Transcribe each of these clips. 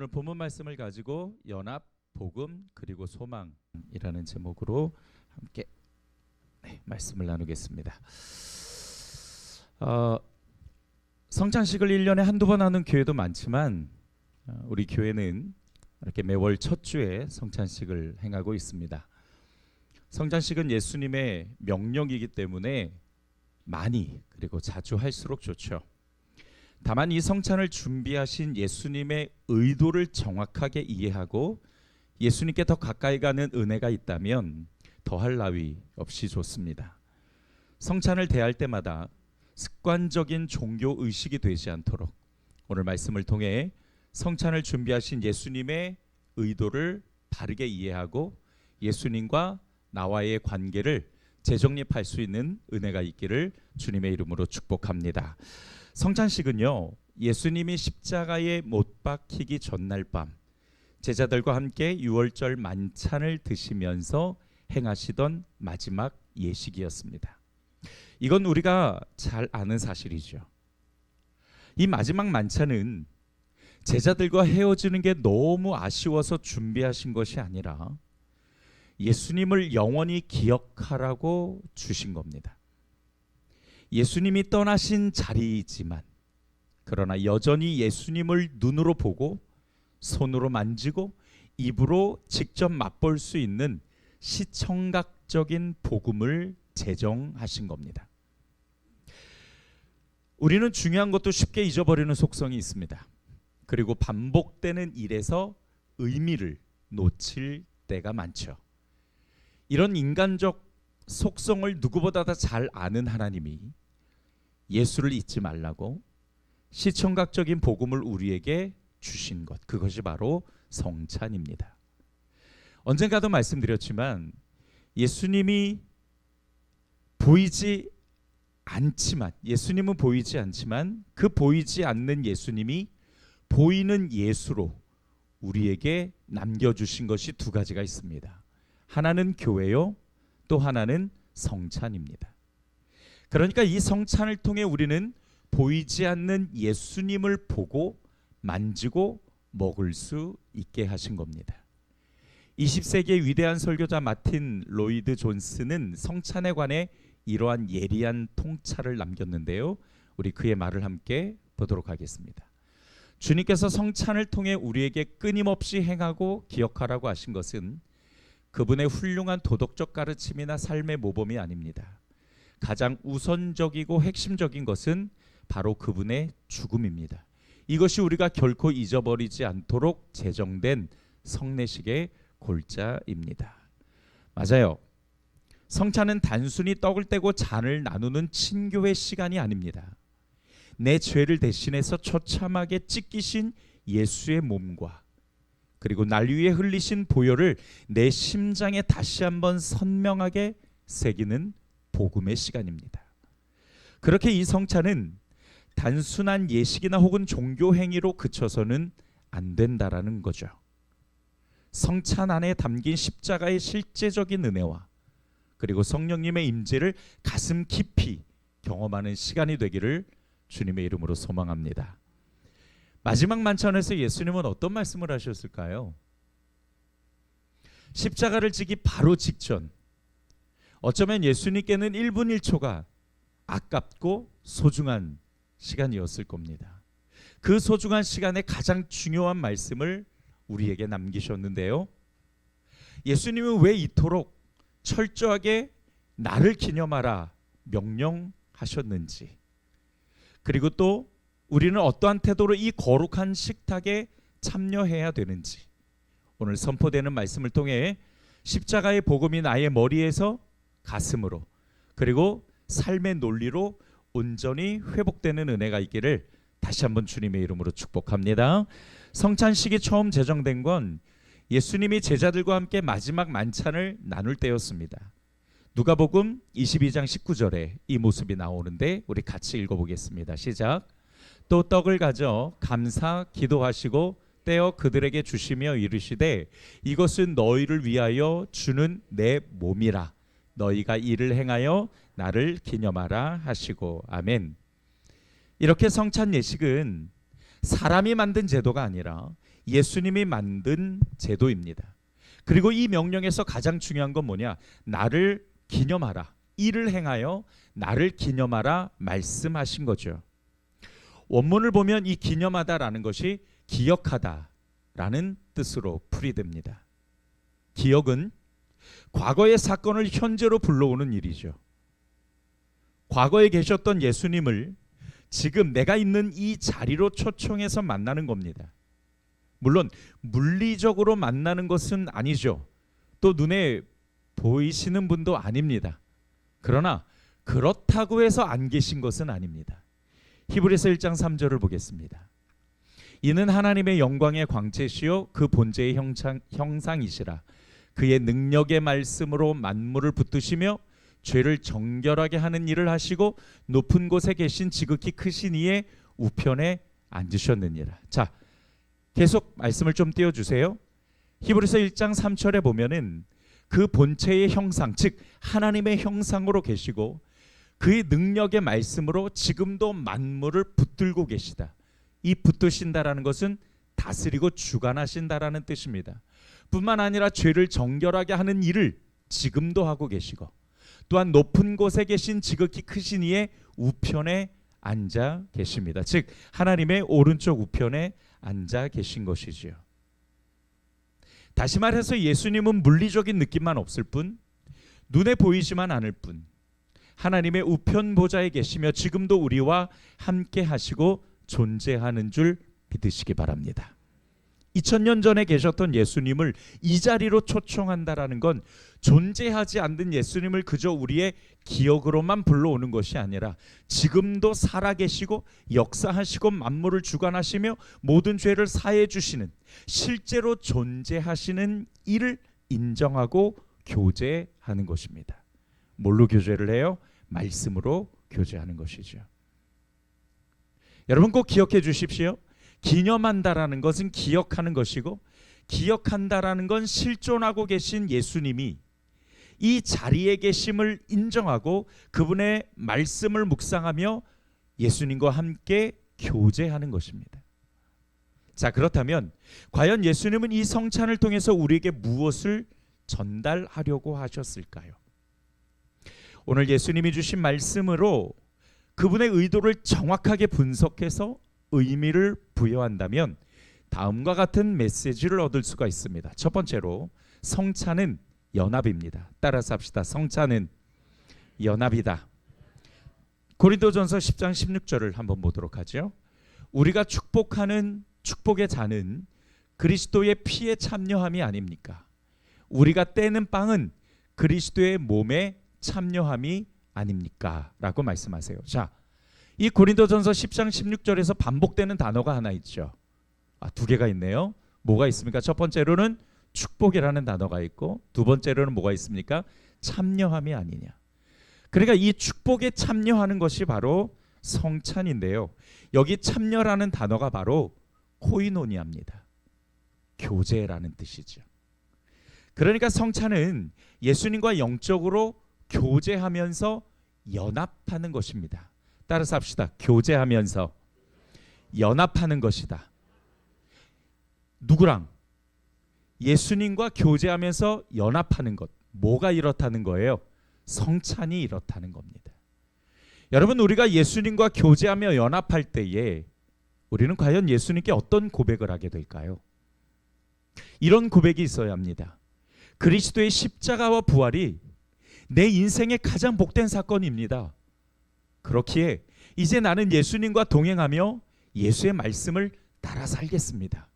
오늘 본문 말씀을 가지고 연합, 복음, 그리고 소망이라는 제목으로 함께 말씀을 나누겠습니다. 성찬식을 1년에 한두 번 하는 교회도 많지만 우리 교회는 이렇게 매월 첫 주에 성찬식을 행하고 있습니다. 성찬식은 예수님의 명령이기 때문에 많이 그리고 자주 할수록 좋죠. 다만 이 성찬을 준비하신 예수님의 의도를 정확하게 이해하고 예수님께 더 가까이 가는 은혜가 있다면 더할 나위 없이 좋습니다. 성찬을 대할 때마다 습관적인 종교 의식이 되지 않도록 오늘 말씀을 통해 성찬을 준비하신 예수님의 의도를 바르게 이해하고 예수님과 나와의 관계를 재정립할 수 있는 은혜가 있기를 주님의 이름으로 축복합니다. 성찬식은요, 예수님이 십자가에 못 박히기 전날 밤 제자들과 함께 유월절 만찬을 드시면서 행하시던 마지막 예식이었습니다. 이건 우리가 잘 아는 사실이죠. 이 마지막 만찬은 제자들과 헤어지는 게 너무 아쉬워서 준비하신 것이 아니라 예수님을 영원히 기억하라고 주신 겁니다. 예수님이 떠나신 자리이지만 그러나 여전히 예수님을 눈으로 보고 손으로 만지고 입으로 직접 맛볼 수 있는 시청각적인 복음을 제정하신 겁니다. 우리는 중요한 것도 쉽게 잊어버리는 속성이 있습니다. 그리고 반복되는 일에서 의미를 놓칠 때가 많죠. 이런 인간적 속성을 누구보다 더 잘 아는 하나님이 예수를 잊지 말라고 시청각적인 복음을 우리에게 주신 것, 그것이 바로 성찬입니다. 언젠가도 말씀드렸지만 예수님은 보이지 않지만 그 보이지 않는 예수님이 보이는 예수로 우리에게 남겨주신 것이 두 가지가 있습니다. 하나는 교회요, 또 하나는 성찬입니다. 그러니까 이 성찬을 통해 우리는 보이지 않는 예수님을 보고 만지고 먹을 수 있게 하신 겁니다. 20세기의 위대한 설교자 마틴 로이드 존스는 성찬에 관해 이러한 예리한 통찰을 남겼는데요. 우리 그의 말을 함께 보도록 하겠습니다. 주님께서 성찬을 통해 우리에게 끊임없이 행하고 기억하라고 하신 것은 그분의 훌륭한 도덕적 가르침이나 삶의 모범이 아닙니다. 가장 우선적이고 핵심적인 것은 바로 그분의 죽음입니다. 이것이 우리가 결코 잊어버리지 않도록 제정된 성례식의 골자입니다. 맞아요. 성찬은 단순히 떡을 떼고 잔을 나누는 친교의 시간이 아닙니다. 내 죄를 대신해서 처참하게 찢기신 예수의 몸과 그리고 날 위해 흘리신 보혈을 내 심장에 다시 한번 선명하게 새기는 복음의 시간입니다. 그렇게 이 성찬은 단순한 예식이나 혹은 종교 행위로 그쳐서는 안 된다라는 거죠. 성찬 안에 담긴 십자가의 실제적인 은혜와 그리고 성령님의 임재를 가슴 깊이 경험하는 시간이 되기를 주님의 이름으로 소망합니다. 마지막 만찬에서 예수님은 어떤 말씀을 하셨을까요? 십자가를 지기 바로 직전, 어쩌면 예수님께는 1분 1초가 아깝고 소중한 시간이었을 겁니다. 그 소중한 시간에 가장 중요한 말씀을 우리에게 남기셨는데요. 예수님은 왜 이토록 철저하게 나를 기념하라 명령하셨는지, 그리고 또 우리는 어떠한 태도로 이 거룩한 식탁에 참여해야 되는지 오늘 선포되는 말씀을 통해 십자가의 복음이 나의 머리에서 가슴으로 그리고 삶의 논리로 온전히 회복되는 은혜가 있기를 다시 한번 주님의 이름으로 축복합니다. 성찬식이 처음 제정된 건 예수님이 제자들과 함께 마지막 만찬을 나눌 때였습니다. 누가복음 22장 19절에 이 모습이 나오는데 우리 같이 읽어보겠습니다. 시작. 또 떡을 가져 감사 기도하시고 떼어 그들에게 주시며 이르시되 이것은 너희를 위하여 주는 내 몸이라 너희가 이를 행하여 나를 기념하라 하시고 아멘. 이렇게 성찬 예식은 사람이 만든 제도가 아니라 예수님이 만든 제도입니다. 그리고 이 명령에서 가장 중요한 건 뭐냐? 나를 기념하라. 이를 행하여 나를 기념하라 말씀하신 거죠. 원문을 보면 이 기념하다라는 것이 기억하다라는 뜻으로 풀이됩니다. 기억은 과거의 사건을 현재로 불러오는 일이죠. 과거에 계셨던 예수님을 지금 내가 있는 이 자리로 초청해서 만나는 겁니다. 물론 물리적으로 만나는 것은 아니죠. 또 눈에 보이시는 분도 아닙니다. 그러나 그렇다고 해서 안 계신 것은 아닙니다. 히브리서 1장 3절을 보겠습니다. 이는 하나님의 영광의 광채시요 그 본체의 형상이시라. 그의 능력의 말씀으로 만물을 붙드시며 죄를 정결하게 하는 일을 하시고 높은 곳에 계신 지극히 크신 이의 우편에 앉으셨느니라. 자, 계속 말씀을 좀 띄워주세요. 히브리서 1장 3절에 보면은 그 본체의 형상, 즉 하나님의 형상으로 계시고 그의 능력의 말씀으로 지금도 만물을 붙들고 계시다. 이 붙드신다라는 것은 다스리고 주관하신다라는 뜻입니다. 뿐만 아니라 죄를 정결하게 하는 일을 지금도 하고 계시고 또한 높은 곳에 계신 지극히 크신 이의 우편에 앉아 계십니다. 즉 하나님의 오른쪽 우편에 앉아 계신 것이지요. 다시 말해서 예수님은 물리적인 느낌만 없을 뿐, 눈에 보이지만 않을 뿐, 하나님의 우편 보좌에 계시며 지금도 우리와 함께 하시고 존재하는 줄 믿으시기 바랍니다. 2000년 전에 계셨던 예수님을 이 자리로 초청한다라는 건 존재하지 않는 예수님을 그저 우리의 기억으로만 불러오는 것이 아니라 지금도 살아계시고 역사하시고 만물을 주관하시며 모든 죄를 사해 주시는 실제로 존재하시는 이를 인정하고 교제하는 것입니다. 뭘로 교제를 해요? 말씀으로 교제하는 것이죠. 여러분 꼭 기억해 주십시오. 기념한다라는 것은 기억하는 것이고 기억한다라는 건 실존하고 계신 예수님이 이 자리에 계심을 인정하고 그분의 말씀을 묵상하며 예수님과 함께 교제하는 것입니다. 자, 그렇다면 과연 예수님은 이 성찬을 통해서 우리에게 무엇을 전달하려고 하셨을까요? 오늘 예수님이 주신 말씀으로 그분의 의도를 정확하게 분석해서 의미를 부여한다면 다음과 같은 메시지를 얻을 수가 있습니다. 첫 번째로 성찬은 연합입니다. 따라서 합시다. 성찬은 연합이다. 고린도전서 10장 16절을 한번 보도록 하죠. 우리가 축복하는 축복의 잔은 그리스도의 피에 참여함이 아닙니까? 우리가 떼는 빵은 그리스도의 몸에 참여함이 아닙니까? 라고 말씀하세요. 자, 이 고린도전서 10장 16절에서 반복되는 단어가 하나 있죠. 두 개가 있네요. 뭐가 있습니까? 첫 번째로는 축복이라는 단어가 있고 두 번째로는 뭐가 있습니까? 참여함이 아니냐. 그러니까 이 축복에 참여하는 것이 바로 성찬인데요. 여기 참여라는 단어가 바로 코이노니아입니다. 교제라는 뜻이죠. 그러니까 성찬은 예수님과 영적으로 교제하면서 연합하는 것입니다. 따라서 합시다. 교제하면서 연합하는 것이다. 누구랑? 예수님과 교제하면서 연합하는 것. 뭐가 이렇다는 거예요? 성찬이 이렇다는 겁니다. 여러분, 우리가 예수님과 교제하며 연합할 때에 우리는 과연 예수님께 어떤 고백을 하게 될까요? 이런 고백이 있어야 합니다. 그리스도의 십자가와 부활이 내 인생의 가장 복된 사건입니다. 그렇기에 이제 나는 예수님과 동행하며 예수의 말씀을 따라 살겠습니다.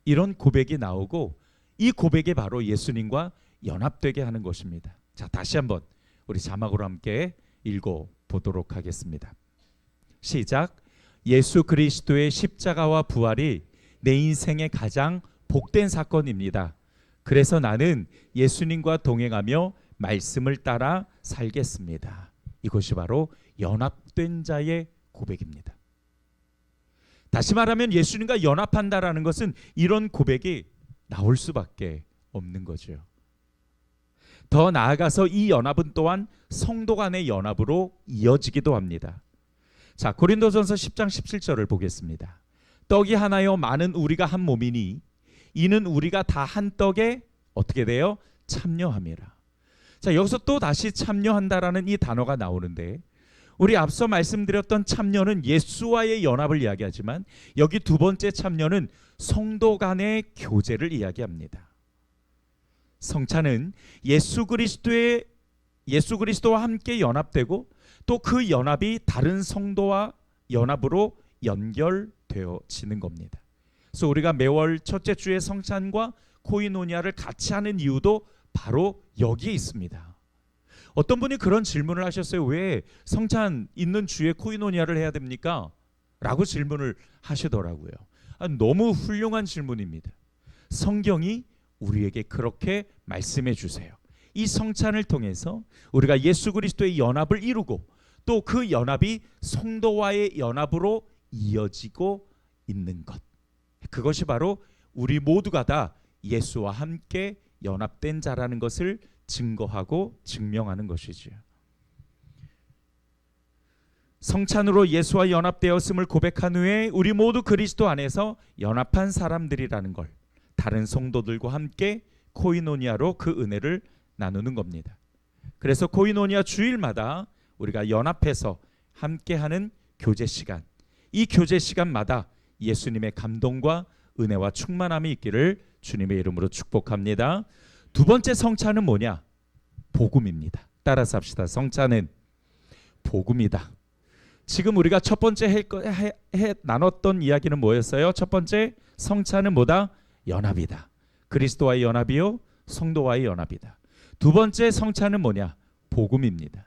이런 고백이 나오고 이 고백이 바로 예수님과 연합되게 하는 것입니다. 자, 다시 한번 우리 자막으로 함께 읽어보도록 하겠습니다. 시작. 예수 그리스도의 십자가와 부활이 내 인생의 가장 복된 사건입니다. 그래서 나는 예수님과 동행하며 말씀을 따라 살겠습니다. 이것이 바로 연합된 자의 고백입니다. 다시 말하면 예수님과 연합한다라는 것은 이런 고백이 나올 수밖에 없는 거죠. 더 나아가서 이 연합은 또한 성도 간의 연합으로 이어지기도 합니다. 자, 고린도전서 10장 17절을 보겠습니다. 떡이 하나요 많은 우리가 한 몸이니 이는 우리가 다 한 떡에 어떻게 돼요? 참여함이라. 자, 여기서 또 다시 참여한다라는 이 단어가 나오는데, 우리 앞서 말씀드렸던 참여는 예수와의 연합을 이야기하지만 여기 두 번째 참여는 성도 간의 교제를 이야기합니다. 성찬은 예수 그리스도와 함께 연합되고 또 그 연합이 다른 성도와 연합으로 연결되어지는 겁니다. 그래서 우리가 매월 첫째 주의 성찬과 코이노니아를 같이 하는 이유도 바로 여기에 있습니다. 어떤 분이 그런 질문을 하셨어요. 왜 성찬 있는 주에 코이노니아를 해야 됩니까? 라고 질문을 하시더라고요. 너무 훌륭한 질문입니다. 성경이 우리에게 그렇게 말씀해 주세요. 이 성찬을 통해서 우리가 예수 그리스도의 연합을 이루고 또 그 연합이 성도와의 연합으로 이어지고 있는 것, 그것이 바로 우리 모두가 다 예수와 함께 연합된 자라는 것을 증거하고 증명하는 것이지요. 성찬으로 예수와 연합되었음을 고백한 후에 우리 모두 그리스도 안에서 연합한 사람들이라는 걸 다른 성도들과 함께 코이노니아로 그 은혜를 나누는 겁니다. 그래서 코이노니아 주일마다 우리가 연합해서 함께하는 교제 시간, 이 교제 시간마다 예수님의 감동과 은혜와 충만함이 있기를 주님의 이름으로 축복합니다. 두 번째 성찬은 뭐냐? 복음입니다. 따라서 합시다. 성찬은 복음이다. 지금 우리가 첫 번째 나눴던 이야기는 뭐였어요? 첫 번째 성찬은 뭐다? 연합이다. 그리스도와의 연합이요, 성도와의 연합이다. 두 번째 성찬은 뭐냐? 복음입니다.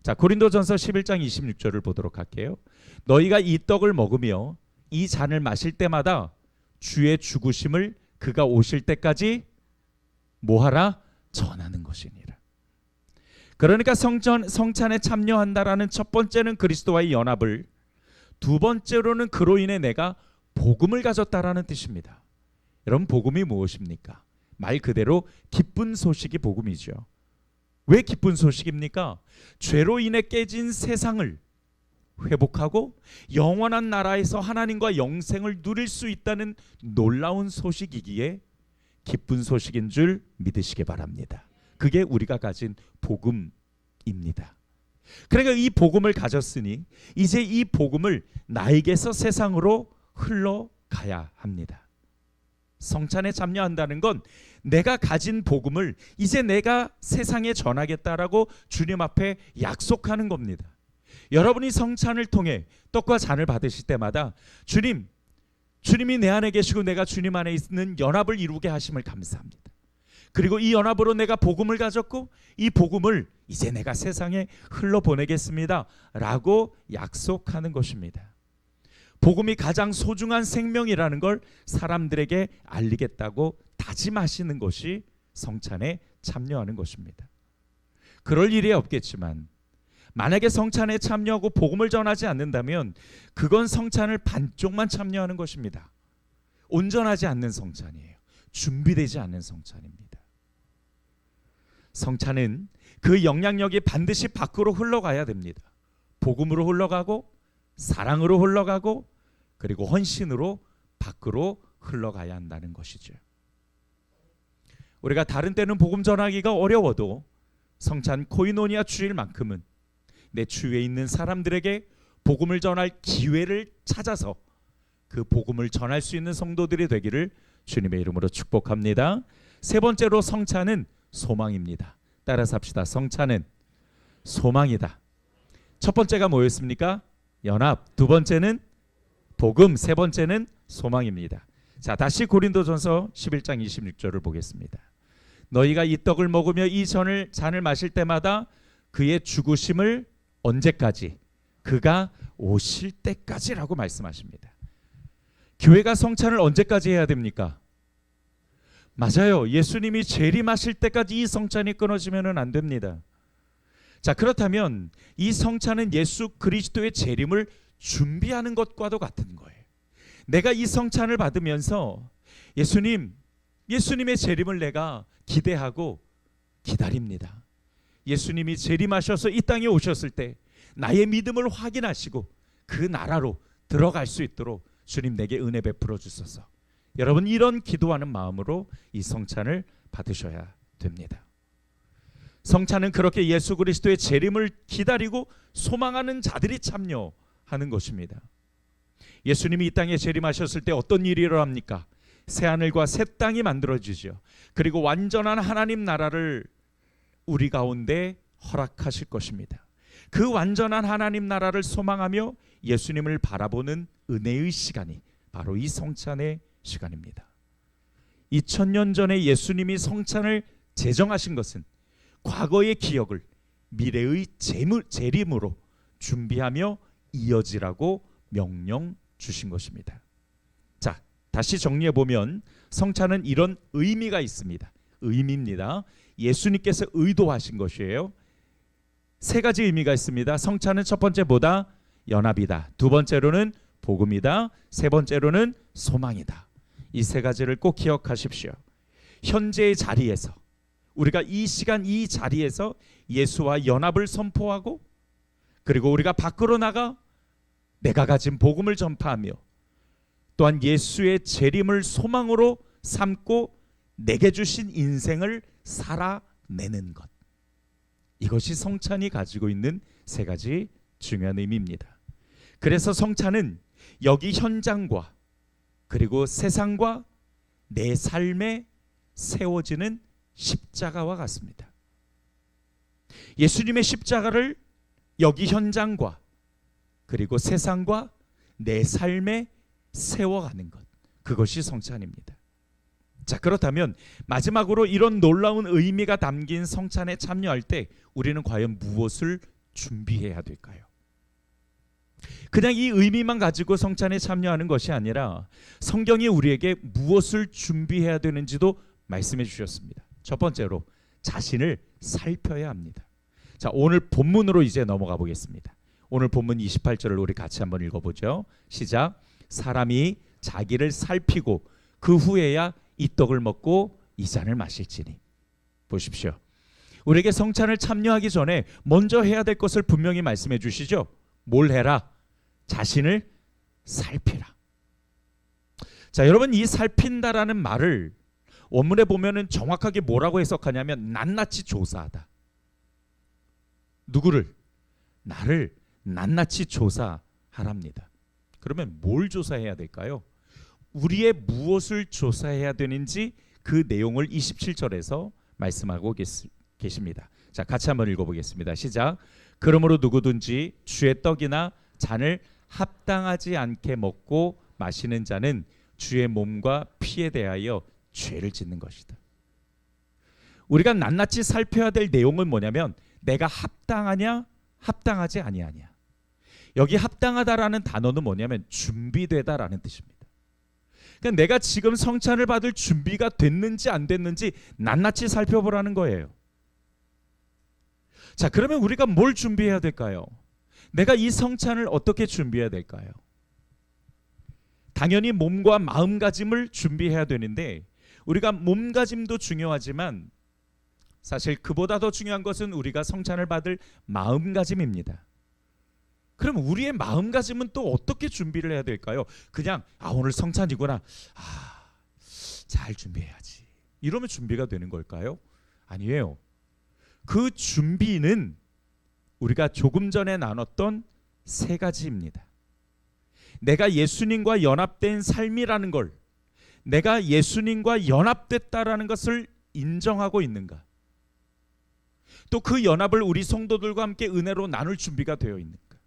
자, 고린도전서 11장 26절을 보도록 할게요. 너희가 이 떡을 먹으며 이 잔을 마실 때마다 주의 죽으심을 그가 오실 때까지 뭐하라? 전하는 것이니라. 그러니까 성찬에 참여한다라는 첫 번째는 그리스도와의 연합을, 두 번째로는 그로 인해 내가 복음을 가졌다라는 뜻입니다. 여러분, 복음이 무엇입니까? 말 그대로 기쁜 소식이 복음이죠. 왜 기쁜 소식입니까? 죄로 인해 깨진 세상을 회복하고 영원한 나라에서 하나님과 영생을 누릴 수 있다는 놀라운 소식이기에 기쁜 소식인 줄 믿으시기 바랍니다. 그게 우리가 가진 복음입니다. 그러니까 이 복음을 가졌으니 이제 이 복음을 나에게서 세상으로 흘러가야 합니다. 성찬에 참여한다는 건 내가 가진 복음을 이제 내가 세상에 전하겠다라고 주님 앞에 약속하는 겁니다. 여러분이 성찬을 통해 떡과 잔을 받으실 때마다 주님이 내 안에 계시고 내가 주님 안에 있는 연합을 이루게 하심을 감사합니다. 그리고 이 연합으로 내가 복음을 가졌고 이 복음을 이제 내가 세상에 흘러보내겠습니다 라고 약속하는 것입니다. 복음이 가장 소중한 생명이라는 걸 사람들에게 알리겠다고 다짐하시는 것이 성찬에 참여하는 것입니다. 그럴 일이 없겠지만 만약에 성찬에 참여하고 복음을 전하지 않는다면 그건 성찬을 반쪽만 참여하는 것입니다. 온전하지 않는 성찬이에요. 준비되지 않는 성찬입니다. 성찬은 그 영향력이 반드시 밖으로 흘러가야 됩니다. 복음으로 흘러가고 사랑으로 흘러가고 그리고 헌신으로 밖으로 흘러가야 한다는 것이죠. 우리가 다른 때는 복음 전하기가 어려워도 성찬 코이노니아 주일만큼은 내 주위에 있는 사람들에게 복음을 전할 기회를 찾아서 그 복음을 전할 수 있는 성도들이 되기를 주님의 이름으로 축복합니다. 세 번째로 성찬은 소망입니다. 따라서 합시다. 성찬은 소망이다. 첫 번째가 뭐였습니까? 연합. 두 번째는 복음. 세 번째는 소망입니다. 자, 다시 고린도전서 11장 26절을 보겠습니다. 너희가 이 떡을 먹으며 이 잔을 마실 때마다 그의 죽으심을 언제까지? 그가 오실 때까지라고 말씀하십니다. 교회가 성찬을 언제까지 해야 됩니까? 맞아요. 예수님이 재림하실 때까지 이 성찬이 끊어지면 안 됩니다. 자, 그렇다면 이 성찬은 예수 그리스도의 재림을 준비하는 것과도 같은 거예요. 내가 이 성찬을 받으면서 예수님의 재림을 내가 기대하고 기다립니다. 예수님이 재림하셔서 이 땅에 오셨을 때 나의 믿음을 확인하시고 그 나라로 들어갈 수 있도록 주님 내게 은혜 베풀어 주소서. 여러분 이런 기도하는 마음으로 이 성찬을 받으셔야 됩니다. 성찬은 그렇게 예수 그리스도의 재림을 기다리고 소망하는 자들이 참여하는 것입니다. 예수님이 이 땅에 재림하셨을 때 어떤 일이 일어납니까? 새하늘과 새 땅이 만들어지죠. 그리고 완전한 하나님 나라를 우리 가운데 허락하실 것입니다. 그 완전한 하나님 나라를 소망하며 예수님을 바라보는 은혜의 시간이 바로 이 성찬의 시간입니다. 2000년 전에 예수님이 성찬을 제정하신 것은 과거의 기억을 미래의 재림으로 준비하며 이어지라고 명령 주신 것입니다. 자, 다시 정리해 보면 성찬은 이런 의미가 있습니다. 의미입니다. 예수님께서 의도하신 것이에요. 세 가지 의미가 있습니다. 성찬은 첫 번째 뭐다? 연합이다. 두 번째로는 복음이다. 세 번째로는 소망이다. 이 세 가지를 꼭 기억하십시오. 현재의 자리에서 우리가 이 시간 이 자리에서 예수와 연합을 선포하고 그리고 우리가 밖으로 나가 내가 가진 복음을 전파하며 또한 예수의 재림을 소망으로 삼고 내게 주신 인생을 살아내는 것. 이것이 성찬이 가지고 있는 세 가지 중요한 의미입니다. 그래서 성찬은 여기 현장과 그리고 세상과 내 삶에 세워지는 십자가와 같습니다. 예수님의 십자가를 여기 현장과 그리고 세상과 내 삶에 세워가는 것, 그것이 성찬입니다. 자, 그렇다면 마지막으로 이런 놀라운 의미가 담긴 성찬에 참여할 때 우리는 과연 무엇을 준비해야 될까요? 그냥 이 의미만 가지고 성찬에 참여하는 것이 아니라 성경이 우리에게 무엇을 준비해야 되는지도 말씀해 주셨습니다. 첫 번째로 자신을 살펴야 합니다. 자, 오늘 본문으로 이제 넘어가 보겠습니다. 오늘 본문 28절을 우리 같이 한번 읽어보죠. 시작. 사람이 자기를 살피고 그 후에야 이 떡을 먹고 이 잔을 마실지니. 보십시오. 우리에게 성찬을 참여하기 전에 먼저 해야 될 것을 분명히 말씀해 주시죠. 뭘 해라? 자신을 살피라. 자, 여러분 이 살핀다라는 말을 원문에 보면은 정확하게 뭐라고 해석하냐면 낱낱이 조사하다. 누구를? 나를 낱낱이 조사하랍니다. 그러면 뭘 조사해야 될까요? 우리의 무엇을 조사해야 되는지 그 내용을 27절에서 말씀하고 계십니다. 자, 같이 한번 읽어보겠습니다. 시작. 그러므로 누구든지 주의 떡이나 잔을 합당하지 않게 먹고 마시는 자는 주의 몸과 피에 대하여 죄를 짓는 것이다. 우리가 낱낱이 살펴야 될 내용은 뭐냐면 내가 합당하냐 합당하지 아니하냐. 여기 합당하다라는 단어는 뭐냐면 준비되다라는 뜻입니다. 그러니까 내가 지금 성찬을 받을 준비가 됐는지 안 됐는지 낱낱이 살펴보라는 거예요. 자, 그러면 우리가 뭘 준비해야 될까요? 내가 이 성찬을 어떻게 준비해야 될까요? 당연히 몸과 마음가짐을 준비해야 되는데 우리가 몸가짐도 중요하지만 사실 그보다 더 중요한 것은 우리가 성찬을 받을 마음가짐입니다. 그럼 우리의 마음가짐은 또 어떻게 준비를 해야 될까요? 그냥 오늘 성찬이구나. 잘 준비해야지. 이러면 준비가 되는 걸까요? 아니에요. 그 준비는 우리가 조금 전에 나눴던 세 가지입니다. 내가 예수님과 연합된 삶이라는 걸, 내가 예수님과 연합됐다라는 것을 인정하고 있는가? 또 그 연합을 우리 성도들과 함께 은혜로 나눌 준비가 되어 있는가?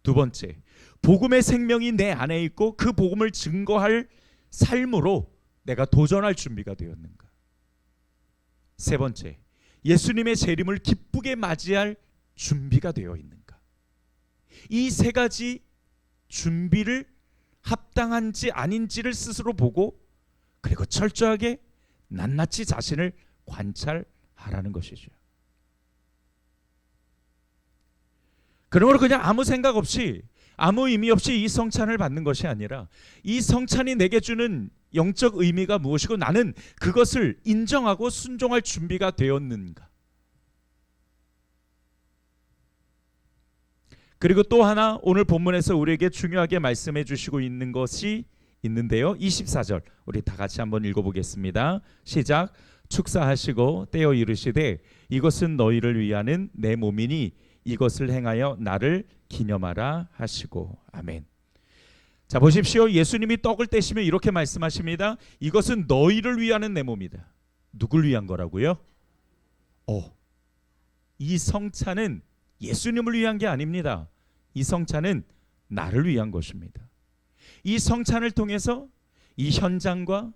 두 번째, 복음의 생명이 내 안에 있고 그 복음을 증거할 삶으로 내가 도전할 준비가 되었는가? 세 번째, 예수님의 재림을 기쁘게 맞이할 준비가 되어 있는가? 이 세 가지 준비를 합당한지 아닌지를 스스로 보고 그리고 철저하게 낱낱이 자신을 관찰하라는 것이죠. 그러므로 그냥 아무 생각 없이 아무 의미 없이 이 성찬을 받는 것이 아니라 이 성찬이 내게 주는 영적 의미가 무엇이고 나는 그것을 인정하고 순종할 준비가 되었는가? 그리고 또 하나 오늘 본문에서 우리에게 중요하게 말씀해 주시고 있는 것이 있는데요. 24절 우리 다 같이 한번 읽어보겠습니다. 시작. 축사하시고 떼어 이르시되 이것은 너희를 위하는 내 몸이니 이것을 행하여 나를 기념하라 하시고. 아멘. 자, 보십시오. 예수님이 떡을 떼시면 이렇게 말씀하십니다. 이것은 너희를 위하는 내 몸이다. 누굴 위한 거라고요? 이 성찬은 예수님을 위한 게 아닙니다. 이 성찬은 나를 위한 것입니다. 이 성찬을 통해서 이 현장과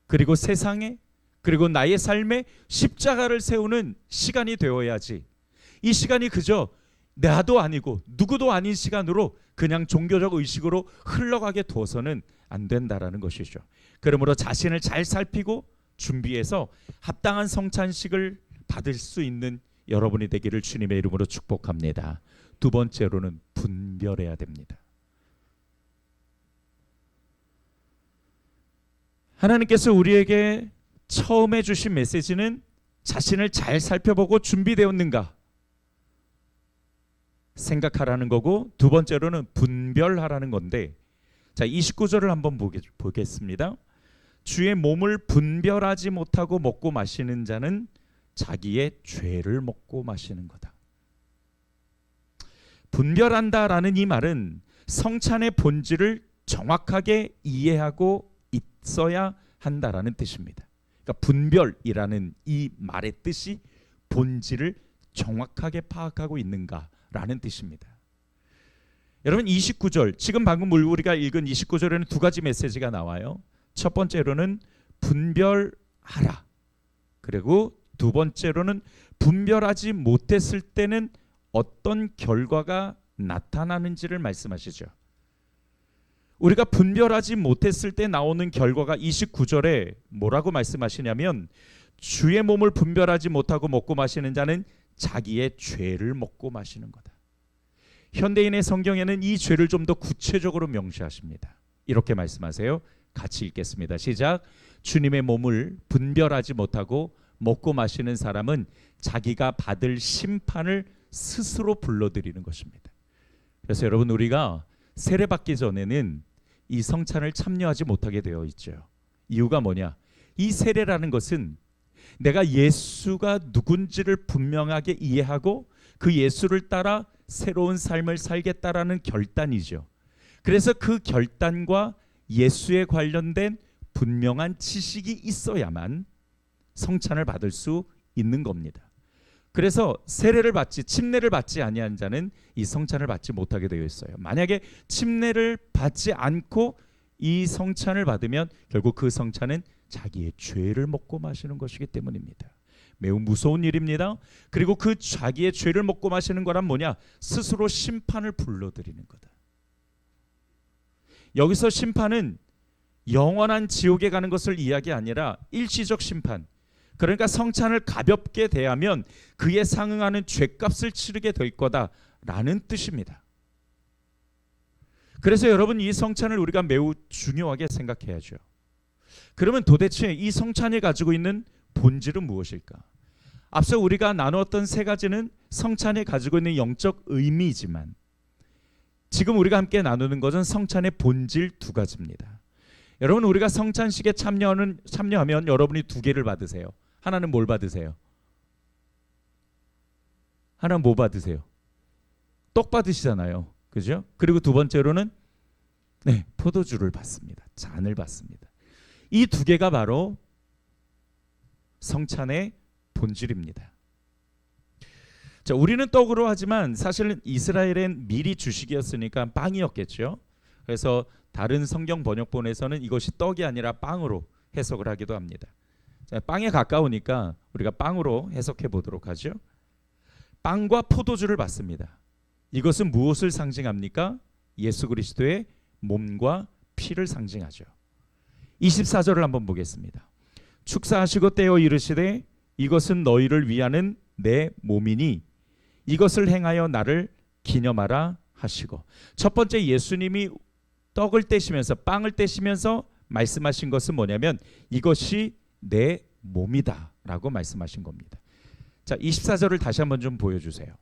그리고 세상에 그리고 나의 삶에 십자가를 세우는 시간이 되어야지, 이 시간이 그저 나도 아니고 누구도 아닌 시간으로 그냥 종교적 의식으로 흘러가게 두어서는 안 된다라는 것이죠. 그러므로 자신을 잘 살피고 준비해서 합당한 성찬식을 받을 수 있는 여러분이 되기를 주님의 이름으로 축복합니다. 두 번째로는 분별해야 됩니다. 하나님께서 우리에게 처음에 주신 메시지는 자신을 잘 살펴보고 준비되었는가 생각하라는 거고, 두 번째로는 분별하라는 건데, 자 29절을 한번 보겠습니다. 주의 몸을 분별하지 못하고 먹고 마시는 자는 자기의 죄를 먹고 마시는 거다. 분별한다라는 이 말은 성찬의 본질을 정확하게 이해하고 있어야 한다라는 뜻입니다. 그러니까 분별이라는 이 말의 뜻이 본질을 정확하게 파악하고 있는가라는 뜻입니다. 여러분 29절, 지금 방금 우리가 읽은 29절에는 두 가지 메시지가 나와요. 첫 번째로는 분별하라. 그리고 두 번째로는 분별하지 못했을 때는 어떤 결과가 나타나는지를 말씀하시죠. 우리가 분별하지 못했을 때 나오는 결과가 29절에 뭐라고 말씀하시냐면, 주의 몸을 분별하지 못하고 먹고 마시는 자는 자기의 죄를 먹고 마시는 거다. 현대인의 성경에는 이 죄를 좀 더 구체적으로 명시하십니다. 이렇게 말씀하세요. 같이 읽겠습니다. 시작. 주님의 몸을 분별하지 못하고 먹고 마시는 사람은 자기가 받을 심판을 스스로 불러들이는 것입니다. 그래서 여러분, 우리가 세례받기 전에는 이 성찬을 참여하지 못하게 되어 있죠. 이유가 뭐냐? 이 세례라는 것은 내가 예수가 누군지를 분명하게 이해하고 그 예수를 따라 새로운 삶을 살겠다라는 결단이죠. 그래서 그 결단과 예수에 관련된 분명한 지식이 있어야만 성찬을 받을 수 있는 겁니다. 그래서 세례를 받지, 침례를 받지 아니한 자는 이 성찬을 받지 못하게 되어 있어요. 만약에 침례를 받지 않고 이 성찬을 받으면 결국 그 성찬은 자기의 죄를 먹고 마시는 것이기 때문입니다. 매우 무서운 일입니다. 그리고 그 자기의 죄를 먹고 마시는 거란 뭐냐? 스스로 심판을 불러들이는 거다. 여기서 심판은 영원한 지옥에 가는 것을 이야기 아니라 일시적 심판, 그러니까 성찬을 가볍게 대하면 그에 상응하는 죄값을 치르게 될 거다라는 뜻입니다. 그래서 여러분, 이 성찬을 우리가 매우 중요하게 생각해야죠. 그러면 도대체 이 성찬이 가지고 있는 본질은 무엇일까? 앞서 우리가 나누었던 세 가지는 성찬이 가지고 있는 영적 의미이지만, 지금 우리가 함께 나누는 것은 성찬의 본질 두 가지입니다. 여러분, 우리가 성찬식에 참여하면 여러분이 두 개를 받으세요. 하나는 뭘 받으세요? 하나는 뭐 받으세요? 떡 받으시잖아요. 그죠? 그리고 두 번째로는 포도주를 받습니다. 잔을 받습니다. 이 두 개가 바로 성찬의 본질입니다. 자, 우리는 떡으로 하지만 사실은 이스라엘엔 미리 주식이었으니까 빵이었겠죠. 그래서 다른 성경 번역본에서는 이것이 떡이 아니라 빵으로 해석을 하기도 합니다. 자, 빵에 가까우니까 우리가 빵으로 해석해 보도록 하죠. 빵과 포도주를 받습니다. 이것은 무엇을 상징합니까? 예수 그리스도의 몸과 피를 상징하죠. 24절을 한번 보겠습니다. 축사하시고 떼어 이르시되 이것은 너희를 위하는 내 몸이니 이것을 행하여 나를 기념하라 하시고. 첫 번째, 예수님이 떡을 떼시면서, 빵을 떼시면서 말씀하신 것은 뭐냐면 이것이 내 몸이다 라고 말씀하신 겁니다. 자, 24절을 다시 한번 좀 보여주세요.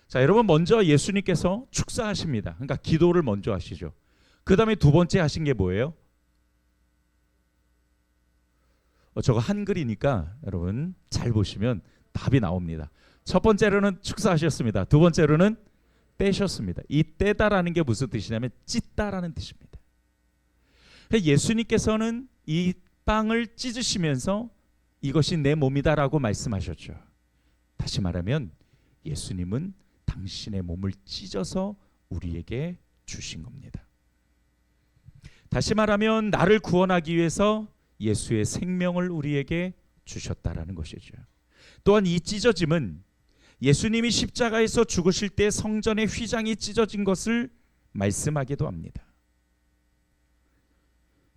자, 여러분 먼저 예수님께서 축사하십니다. 그러니까 기도를 먼저 하시죠. 그 다음에 두 번째 하신 게 뭐예요? 저거 한글이니까 여러분 잘 보시면 답이 나옵니다. 첫 번째로는 축사하셨습니다. 두 번째로는 떼셨습니다. 이 떼다라는 게 무슨 뜻이냐면 찢다라는 뜻입니다. 예수님께서는 이 빵을 찢으시면서 이것이 내 몸이다라고 말씀하셨죠. 다시 말하면 예수님은 당신의 몸을 찢어서 우리에게 주신 겁니다. 다시 말하면 나를 구원하기 위해서 예수의 생명을 우리에게 주셨다라는 것이죠. 또한 이 찢어짐은 예수님이 십자가에서 죽으실 때 성전의 휘장이 찢어진 것을 말씀하기도 합니다.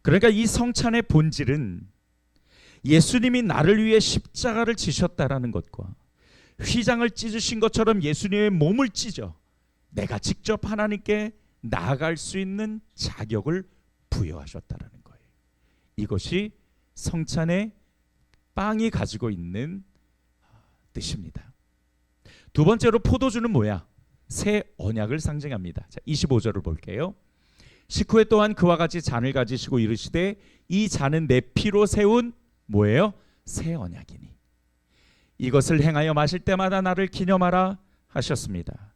그러니까 이 성찬의 본질은 예수님이 나를 위해 십자가를 지셨다라는 것과 휘장을 찢으신 것처럼 예수님의 몸을 찢어 내가 직접 하나님께 나아갈 수 있는 자격을 부여하셨다라는 거예요. 이것이 성찬의 빵이 가지고 있는 뜻입니다. 두 번째로 포도주는 뭐야? 새 언약을 상징합니다. 자, 25절을 볼게요. 식후에 또한 그와 같이 잔을 가지시고 이르시되 이 잔은 내 피로 세운 뭐예요? 새 언약이니 이것을 행하여 마실 때마다 나를 기념하라 하셨습니다.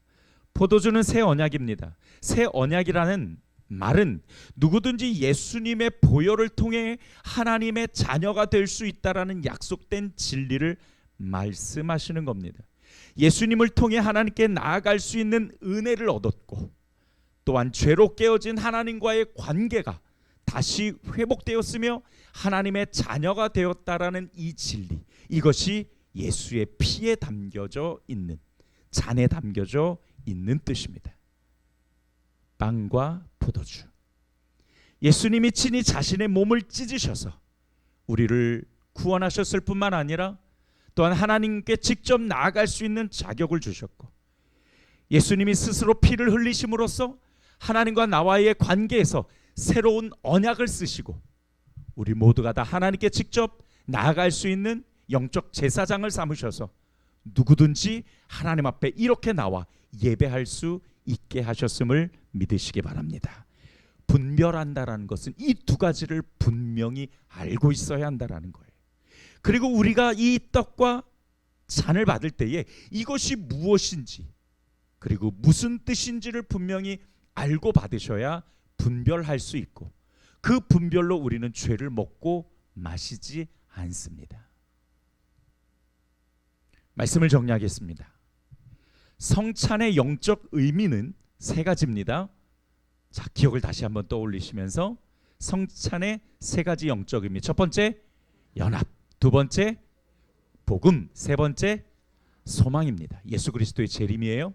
포도주는 새 언약입니다. 새 언약이라는 말은 누구든지 예수님의 보혈을 통해 하나님의 자녀가 될 수 있다라는 약속된 진리를 말씀하시는 겁니다. 예수님을 통해 하나님께 나아갈 수 있는 은혜를 얻었고 또한 죄로 깨어진 하나님과의 관계가 다시 회복되었으며 하나님의 자녀가 되었다라는 이 진리, 이것이 예수의 피에 담겨져 있는, 잔에 담겨져 있는 뜻입니다. 빵과 포도주, 예수님이 친히 자신의 몸을 찢으셔서 우리를 구원하셨을 뿐만 아니라 또한 하나님께 직접 나아갈 수 있는 자격을 주셨고 예수님이 스스로 피를 흘리심으로써 하나님과 나와의 관계에서 새로운 언약을 쓰시고 우리 모두가 다 하나님께 직접 나아갈 수 있는 영적 제사장을 삼으셔서 누구든지 하나님 앞에 이렇게 나와 예배할 수 있게 하셨음을 믿으시기 바랍니다. 분별한다라는 것은 이 두 가지를 분명히 알고 있어야 한다라는 거예요. 그리고 우리가 이 떡과 잔을 받을 때에 이것이 무엇인지 그리고 무슨 뜻인지를 분명히 알고 받으셔야 분별할 수 있고 그 분별로 우리는 죄를 먹고 마시지 않습니다. 말씀을 정리하겠습니다. 성찬의 영적 의미는 세 가지입니다. 자, 기억을 다시 한번 떠올리시면서 성찬의 세 가지 영적 의미. 첫 번째, 연합. 두 번째, 복음. 세 번째, 소망입니다. 예수 그리스도의 재림이에요.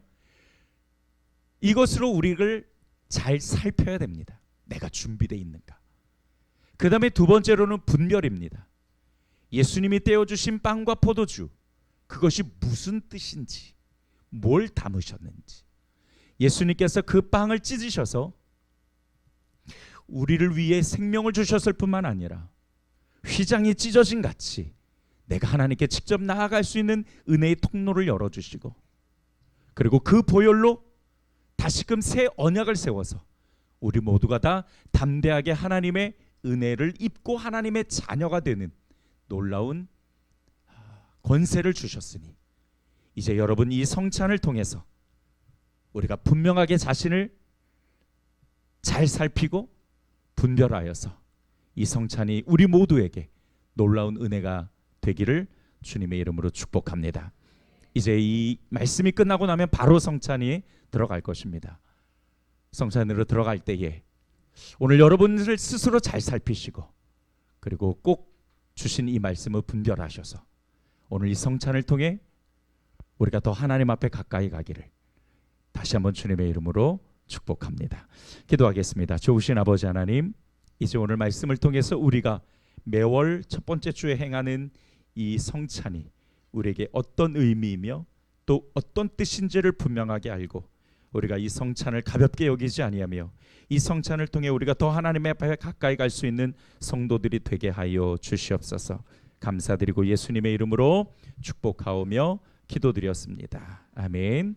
이것으로 우리를 잘 살펴야 됩니다. 내가 준비되어 있는가. 그 다음에 두 번째로는 분별입니다. 예수님이 떼어주신 빵과 포도주, 그것이 무슨 뜻인지, 뭘 담으셨는지. 예수님께서 그 빵을 찢으셔서 우리를 위해 생명을 주셨을 뿐만 아니라 휘장이 찢어진 같이 내가 하나님께 직접 나아갈 수 있는 은혜의 통로를 열어주시고 그리고 그 보혈로 다시금 새 언약을 세워서 우리 모두가 다 담대하게 하나님의 은혜를 입고 하나님의 자녀가 되는 놀라운 권세를 주셨으니 이제 여러분 이 성찬을 통해서 우리가 분명하게 자신을 잘 살피고 분별하여서 이 성찬이 우리 모두에게 놀라운 은혜가 되기를 주님의 이름으로 축복합니다. 이제 이 말씀이 끝나고 나면 바로 성찬이 들어갈 것입니다. 성찬으로 들어갈 때에 오늘 여러분들 스스로 잘 살피시고 그리고 꼭 주신 이 말씀을 분별하셔서 오늘 이 성찬을 통해 우리가 더 하나님 앞에 가까이 가기를 다시 한번 주님의 이름으로 축복합니다. 기도하겠습니다. 좋으신 아버지 하나님, 이제 오늘 말씀을 통해서 우리가 매월 첫 번째 주에 행하는 이 성찬이 우리에게 어떤 의미이며 또 어떤 뜻인지를 분명하게 알고 우리가 이 성찬을 가볍게 여기지 아니하며 이 성찬을 통해 우리가 더 하나님의 앞에 가까이 갈 수 있는 성도들이 되게 하여 주시옵소서. 감사드리고 예수님의 이름으로 축복하오며 기도드렸습니다. 아멘.